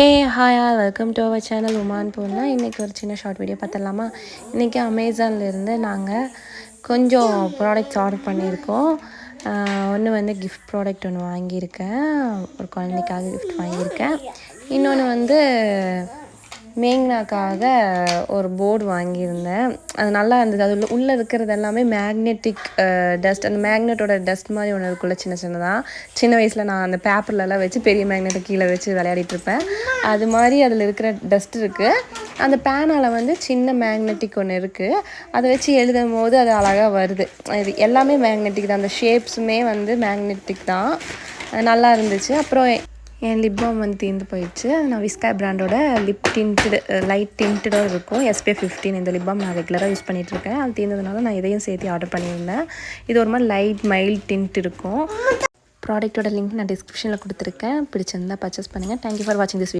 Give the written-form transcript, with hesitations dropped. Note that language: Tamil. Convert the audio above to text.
Hey hi welcome to our channel உமான் பூர்ணா. இன்றைக்கி ஒரு சின்ன ஷார்ட் வீடியோ பார்த்துடலாமா? இன்றைக்கி அமேசான்லேருந்து நாங்கள் கொஞ்சம் ப்ராடக்ட்ஸ் ஆர்டர் பண்ணியிருக்கோம். ஒன்று வந்து கிஃப்ட் ப்ராடக்ட் ஒன்று வாங்கியிருக்கேன், ஒரு குழந்தைக்காக கிஃப்ட் வாங்கியிருக்கேன். இன்னொன்று வந்து மேங்னாக்காக ஒரு போர்டு வாங்கியிருந்தேன். அது நல்லா இருந்தது. அது உள்ளே இருக்கிறது எல்லாமே மேக்னெட்டிக் டஸ்ட், அந்த மேக்னெட்டோட டஸ்ட் மாதிரி ஒன்று இருக்குள்ள சின்னதாக. சின்ன வயசில் நான் அந்த பேப்பர்லலாம் வச்சு பெரிய மேக்னெட்டை கீழே வச்சு விளையாடிட்டுருப்பேன். அது மாதிரி அதில் இருக்கிற டஸ்ட் இருக்குது. அந்த பேனால் வந்து சின்ன மேக்னெட்டிக் ஒன்று இருக்குது. அதை வச்சு எழுதும் போது அது அழகாக வருது. இது எல்லாமே மேக்னெட்டிக் தான், அந்த ஷேப்ஸுமே வந்து மேக்னெட்டிக் தான். நல்லா இருந்துச்சு. அப்புறம் என் லிப் பாம் வந்து தீர்ந்து போயிடுச்சு. நான் விஸ்காய் பிராண்டோட லிப் டின்ட்டு லைட் டின்ட்டோட இருக்கும், SPF 15. இந்த லிப் பாம் நான் ரெகுலராக யூஸ் பண்ணிகிட்ருக்கேன். அது தீர்ந்ததுனால நான் இதையும் சேர்த்து ஆர்டர் பண்ணியிருந்தேன். இது ஒரு மாதிரி லைட் மைல்ட் டின்ட் இருக்கும். ப்ராடக்ட்டோட லிங்க் நான் டிஸ்கிரிப்ஷனில் கொடுத்துருக்கேன். பிடிச்சிருந்தா பர்ச்சேஸ் பண்ணுங்கள். தேங்க்யூ ஃபார் வாட்சிங் திஸ் வீடியோ.